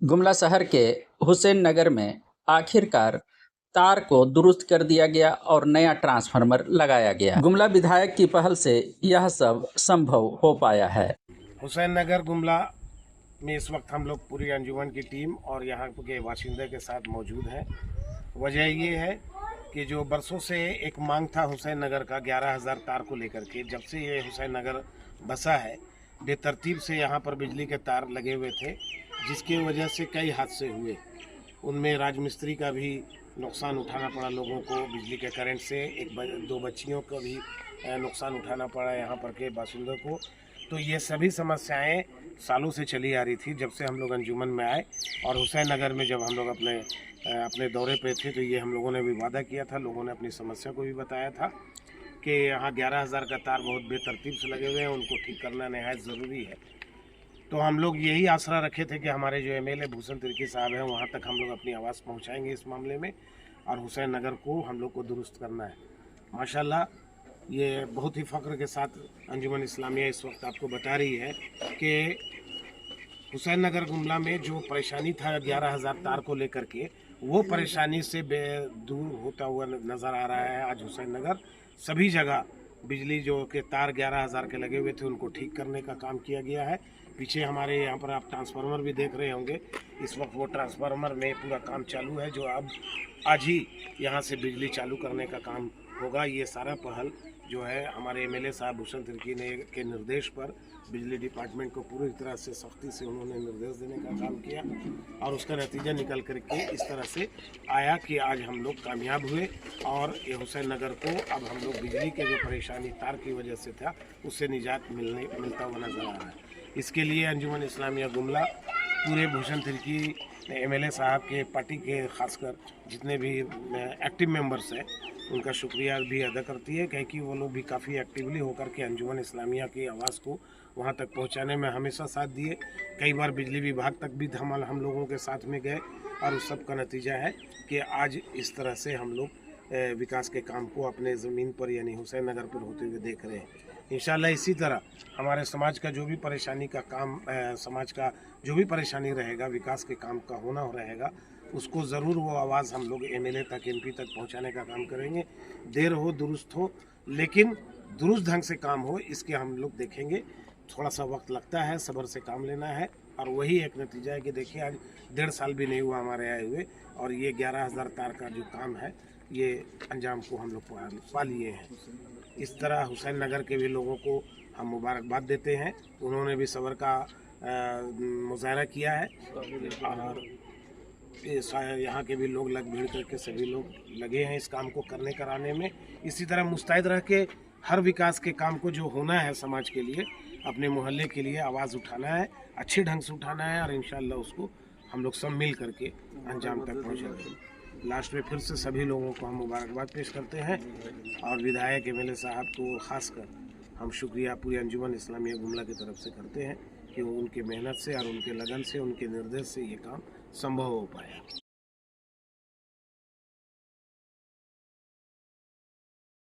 गुमला शहर के हुसैन नगर में आखिरकार तार को दुरुस्त कर दिया गया और नया ट्रांसफार्मर लगाया गया। गुमला विधायक की पहल से यह सब संभव हो पाया है। हुसैन नगर गुमला में इस वक्त हम लोग पूरी अंजुमन की टीम और यहाँ के बाशिंदे के साथ मौजूद हैं। वजह ये है कि जो बरसों से एक मांग था हुसैन नगर का 11,000 तार को लेकर के, जब से ये हुसैन नगर बसा है बेतरतीब से यहाँ पर बिजली के तार लगे हुए थे, जिसकी वजह से कई हादसे हुए। उनमें राजमिस्त्री का भी नुकसान उठाना पड़ा लोगों को, बिजली के करंट से दो बच्चियों को भी नुकसान उठाना पड़ा यहाँ पर के बाशिंदों को। तो ये सभी समस्याएं सालों से चली आ रही थी जब से हम लोग अंजुमन में आए। और हुसैन नगर में जब हम लोग अपने दौरे पे थे तो ये हम लोगों ने भी वादा किया था, लोगों ने अपनी समस्या को भी बताया था कि यहाँ 11,000 का तार बहुत बेतरतीब से लगे हुए हैं, उनको ठीक करना नहायत ज़रूरी है। तो हम लोग यही आसरा रखे थे कि हमारे जो एमएलए भूषण तिर्की साहब हैं वहाँ तक हम लोग अपनी आवाज़ पहुँचाएंगे इस मामले में, और हुसैन नगर को हम लोग को दुरुस्त करना है। माशाल्लाह ये बहुत ही फ़ख्र के साथ अंजुमन इस्लामिया इस वक्त आपको बता रही है कि हुसैन नगर गुमला में जो परेशानी था 11,000 तार को लेकर के, वो परेशानी से दूर होता हुआ नज़र आ रहा है। आज हुसैन नगर सभी जगह बिजली जो के तार 11,000 के लगे हुए थे उनको ठीक करने का काम किया गया है। पीछे हमारे यहाँ पर आप ट्रांसफार्मर भी देख रहे होंगे, इस वक्त वो ट्रांसफार्मर में पूरा काम चालू है, जो अब आज ही यहाँ से बिजली चालू करने का काम होगा। ये सारा पहल जो है हमारे एमएलए साहब भूषण तिर्की ने के निर्देश पर बिजली डिपार्टमेंट को पूरी तरह से सख्ती से उन्होंने निर्देश देने का काम किया, और उसका नतीजा निकल करके इस तरह से आया कि आज हम लोग कामयाब हुए। और ये हुसैन नगर को अब हम लोग बिजली के जो परेशानी तार की वजह से था उससे निजात मिलता हुआ नजर आ रहा है। इसके लिए अंजुमन इस्लामिया गुमला पूरे भूषण तिर्की एमएलए साहब के पार्टी के खासकर जितने भी एक्टिव मेंबर्स हैं उनका शुक्रिया भी अदा करती है, क्योंकि वो लोग भी काफ़ी एक्टिवली होकर के अंजुमन इस्लामिया की आवाज़ को वहाँ तक पहुँचाने में हमेशा साथ दिए। कई बार बिजली विभाग तक भी हम लोगों के साथ में गए, और उस सब का नतीजा है कि आज इस तरह से हम लोग विकास के काम को अपने ज़मीन पर यानी हुसैन नगर पर होते हुए देख रहे हैं। इंशाल्लाह इसी तरह हमारे समाज का जो भी परेशानी का काम समाज का जो भी परेशानी रहेगा, विकास के काम का होना रहेगा, उसको ज़रूर वो आवाज़ हम लोग एमएलए तक एमपी तक पहुंचाने का काम करेंगे। देर हो दुरुस्त हो, लेकिन दुरुस्त ढंग से काम हो, इसके हम लोग देखेंगे। थोड़ा सा वक्त लगता है, सब्र से काम लेना है, और वही एक नतीजा है कि देखिए आज 1.5 साल भी नहीं हुआ हमारे आए हुए, और ये 11,000 तार का जो काम है ये अंजाम को हम लोग पा लिए हैं। इस तरह हुसैन नगर के भी लोगों को हम मुबारकबाद देते हैं, उन्होंने भी सब्र का मुजाहरा किया है, और यहाँ के भी लोग लग भीड़ करके सभी लोग लगे हैं इस काम को करने कराने में। इसी तरह मुस्तैद रह के हर विकास के काम को जो होना है समाज के लिए, अपने मोहल्ले के लिए आवाज़ उठाना है, अच्छे ढंग से उठाना है, और इंशाल्लाह उसको हम लोग सब मिल करके अंजाम तक पहुँचेंगे। लास्ट में फिर से सभी लोगों को हम मुबारकबाद पेश करते हैं, और विधायक एमएलए साहब को खासकर हम शुक्रिया पूरी अंजुमन इस्लामिया गुमला की तरफ से करते हैं कि उनके मेहनत से और उनके लगन से, उनके निर्देश से ये काम संभव हो पाया।